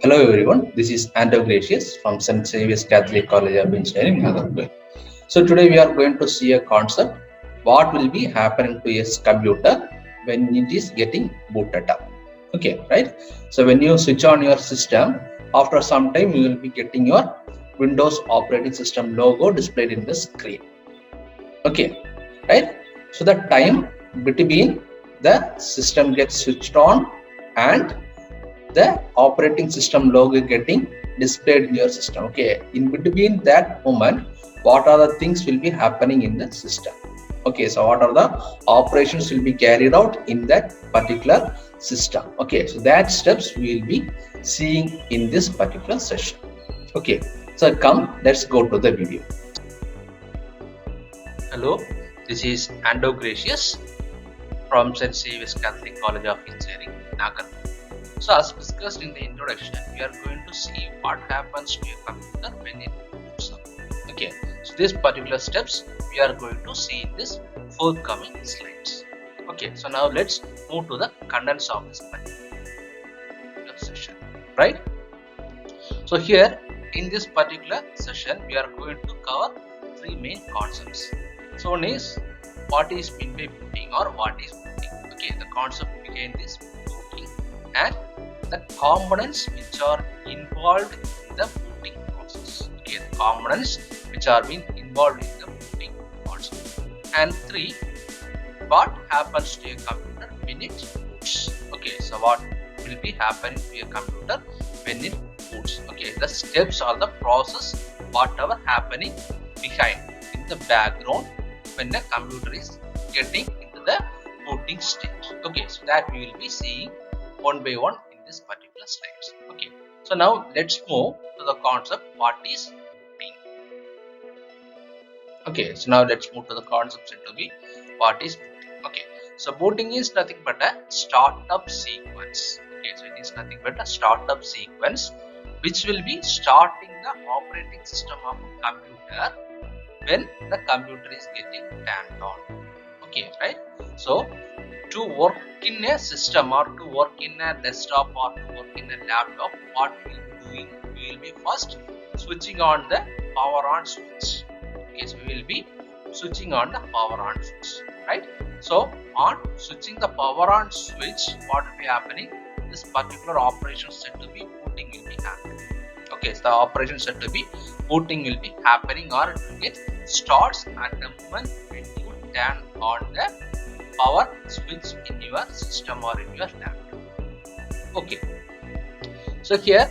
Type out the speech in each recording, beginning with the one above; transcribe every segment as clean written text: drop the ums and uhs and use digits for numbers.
Hello everyone, this is Andrew Gracious from St. Xavier's Catholic College of Engineering, Nagarjuna. So today we are going to see a concept, what will be happening to a computer when it is getting booted up. Okay, right? So when you switch on your system, after some time you will be getting your Windows operating system logo displayed in the screen. Okay, right? So the time between the system gets switched on and the operating system logo getting displayed in your system. Okay, in between that moment, what are the things will be happening in the system? Okay, so what are the operations will be carried out in that particular system? Okay, so that steps we will be seeing in this particular session. Okay, so come, let's go to the video. Hello, this is Ando Gracious from St. Xavier's Catholic College of Engineering, Nagarjuna. So as discussed in the introduction, we are going to see what happens to a computer when it boots up. Okay, so these particular steps we are going to see in this forthcoming slides. Okay, so now let's move to the contents of this particular session, right? So here in this particular session, we are going to cover three main concepts. So one is what is meant by booting or what is booting. Okay, the concept behind this booting and the components which are involved in the booting process. Okay, the components which are being involved in the booting process. And three, what happens to a computer when it boots. Okay, so what will be happening to a computer when it boots. Okay, the steps or the process, whatever happening behind in the background when the computer is getting into the booting state. Okay, so that we will be seeing one by one in this particular slides. Okay, so now let's move to the concept what is booting. Okay, so now let's move to the concept to be what is booting. Okay, so booting is nothing but a startup sequence. Okay, so it is nothing but a startup sequence which will be starting the operating system of a computer when the computer is getting turned on. Okay, right? So to work in a system or to work in a desktop or to work in a laptop, what we will be doing, we will be first switching on the power on switch. Okay, so we will be switching on the power on switch, right? So on switching the power on switch, what will be happening? This particular operation set to be booting will be happening. Okay, so the operation set to be booting will be happening or it will get starts at the moment when you turn on the power switch in your system or in your laptop. Okay, so here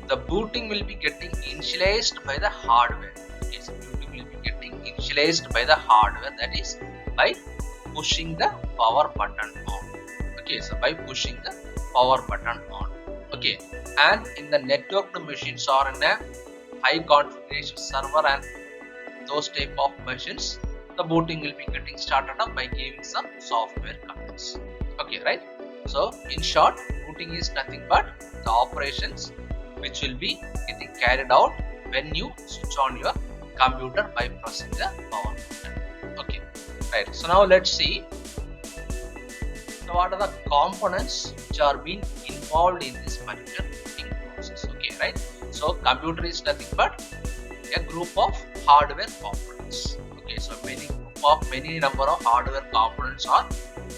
the booting will be getting initialized by the hardware. Okay, so booting will be getting initialized by the hardware, that is by pushing the power button on. Okay, so by pushing the power button on. Okay, and in the networked machines or in a high configuration server and those type of machines, the booting will be getting started up by giving some software commands. Okay, right? So in short, booting is nothing but the operations which will be getting carried out when you switch on your computer by pressing the power button. Okay, right? So now let's see, so what are the components which are being involved in this particular booting process. Okay, right? So computer is nothing but a group of hardware components. Okay, so many number of hardware components are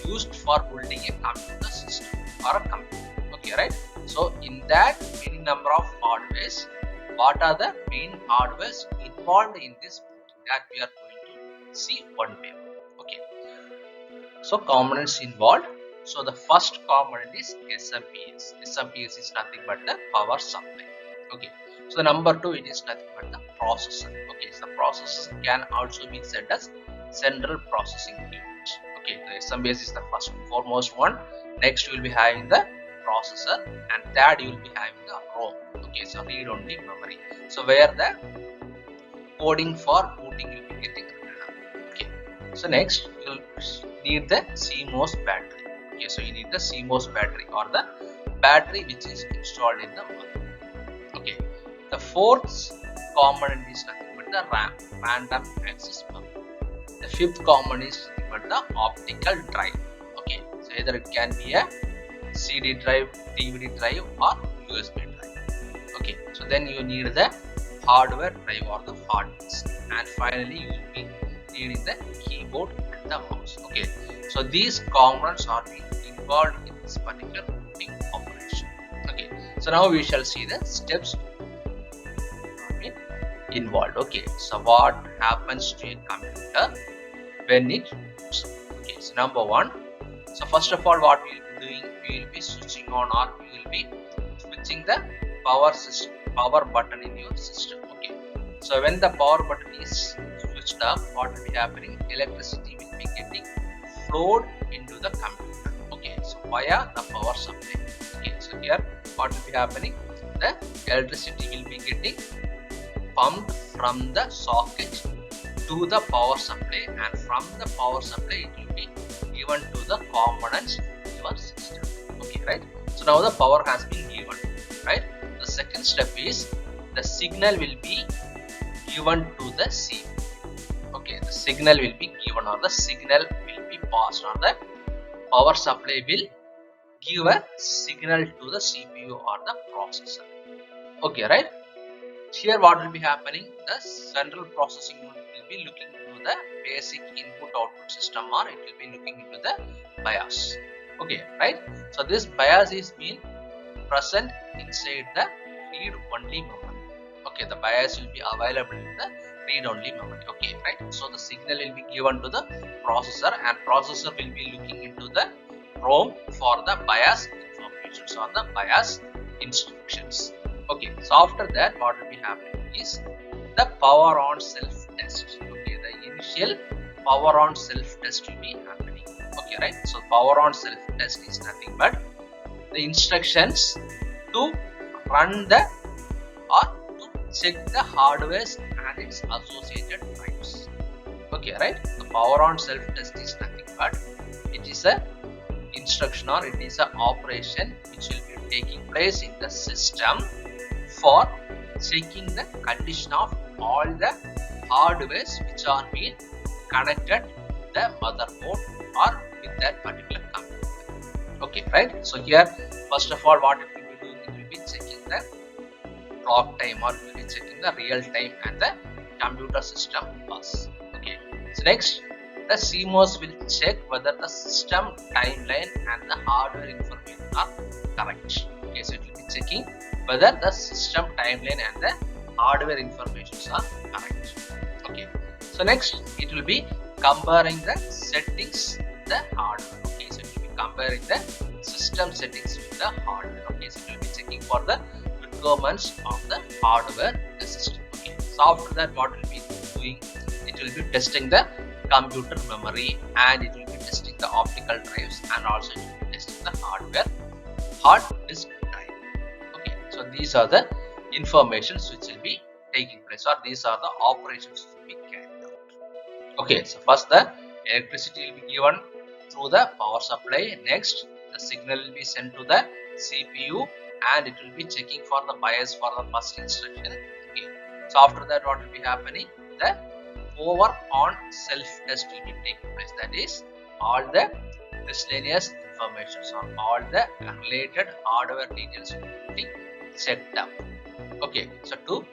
used for building a computer system or a computer. Okay, right? So in that many number of hardwares, what are the main hardwares involved in this booting, that we are going to see one by one. Okay, so components involved. So the first component is SMPS. SMPS is nothing but the power supply. Okay, so the number two, it is nothing but the processor. Okay, so the processor can also be said as central processing unit. Okay, the SMPS is the first foremost one. Next you will be having the processor, and third you will be having the ROM. Okay, so read only memory. So where the coding for booting will be getting written up. Okay, so next you will need the CMOS battery. Okay, so you need the CMOS battery or the battery which is installed in the motherboard. Okay, the fourth component is nothing but the RAM, random access memory. The fifth component is nothing but the optical drive. So either it can be a CD drive, DVD drive or USB drive. So then you need the hardware drive or the hard disk, and finally you will be needing the keyboard and the mouse. Okay, so these components are being involved in this particular booting operation. Okay, so now we shall see the steps involved. Okay, so what happens to a computer when it boots? Okay, so number one, so first of all, what we will be doing, we will be switching on, or we will be switching the power button in your system. Okay, so when the power button is switched up, what will be happening? Electricity will be getting flowed into the computer. Okay, so via the power supply. Okay, so here what will be happening? The electricity will be getting pumped from the socket to the power supply, and from the power supply it will be given to the components in your system. Okay, right? So now the power has been given, right? The second step is the signal will be given to the CPU. Okay, the signal will be given, or the signal will be passed, or the power supply will give a signal to the CPU or the processor. Okay, right? Here what will be happening? The central processing unit will be looking into the basic input output system, or it will be looking into the BIOS. Okay, right? So this BIOS is being present inside the read only memory. Okay, the BIOS will be available in the read only memory. Okay, right? So the signal will be given to the processor, and processor will be looking into the ROM for the BIOS information or the BIOS instructions. Okay, so after that what will be happening is the power on self test. Okay, the initial power on self test will be happening. Okay, right? So power on self test is nothing but the instructions to run the, or to check the hardware and its associated drives. Okay, right? The power on self test is nothing but it is a instruction, or it is an operation which will be taking place in the system for checking the condition of all the hardwares which are being connected to the motherboard or with that particular computer. Okay, right? So here first of all what it will be doing, it will be checking the clock time, or it will be checking the real time and the computer system bus. Okay, so next the CMOS will check whether the system timeline and the hardware information are correct. Okay, so it will be checking whether the system timeline and the hardware information are correct. Okay, so next it will be comparing the settings with the hardware. Okay, so it will be comparing the system settings with the hardware. Okay, so it will be checking for the requirements of the hardware in the system. Okay, so after that what will be doing, it will be testing the computer memory, and it will be testing the optical drives, and also it will be testing the hard disk drive. Okay, so these are the informations which will be taking place, or these are the operations which will be carried out. Okay, so first the electricity will be given through the power supply. Next the signal will be sent to the CPU, and it will be checking for the BIOS for the first instruction. Okay, so after that what will be happening, the power on self test will be taking place. That is, all the miscellaneous information or all the related hardware details will be checked up. Okay, so to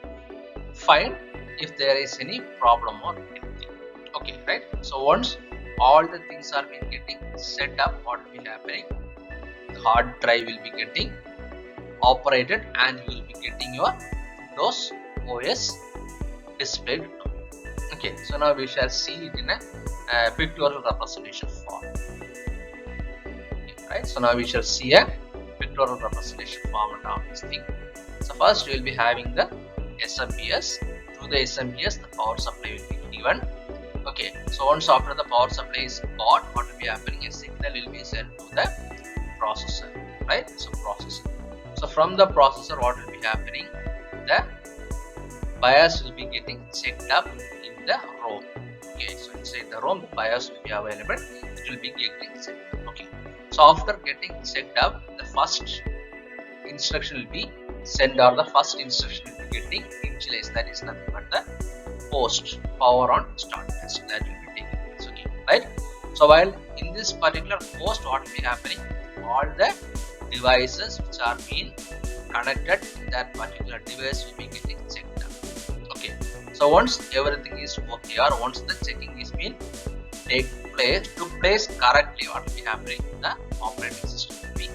find if there is any problem or anything. Okay, right? So once all the things are being getting set up, what will be happening, the hard drive will be getting operated, and you will be getting your Windows OS displayed. Okay, so now we shall see it in a pictorial representation form. Okay, right? So now we shall see a pictorial representation format of this thing. So first we will be having the SMPS. Through the SMPS, the power supply will be given. Okay, so once after the power supply is got, what will be happening, a signal will be sent to the processor, right? So processor. So from the processor, what will be happening, the BIOS will be getting checked up in the ROM. Okay, so inside the ROM, the BIOS will be available. It will be getting checked up. Okay, so after getting checked up, the first instruction will be sent, or the first instruction will be getting initialized. That is nothing but the post power on start test, that will be taking place. Okay, right? So while in this particular post, what will be happening, all the devices which are being connected, that particular device will be getting checked out. Okay, so once everything is okay, or once the checking is been took place correctly, what will be happening? The operating system will be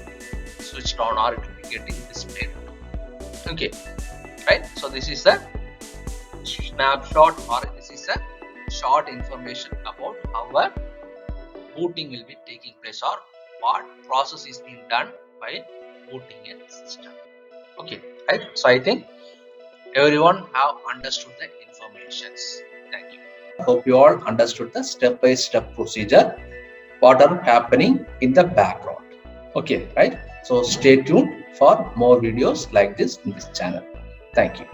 switched on, or it will be getting displayed. Okay, right? So this is a snapshot, or this is a short information about how a booting will be taking place, or what process is being done while booting a system. Okay, right? So I think everyone have understood the informations. Thank you. Hope you all understood the step-by-step procedure, what are happening in the background. Okay, right? So stay tuned for more videos like this in this channel. Thank you.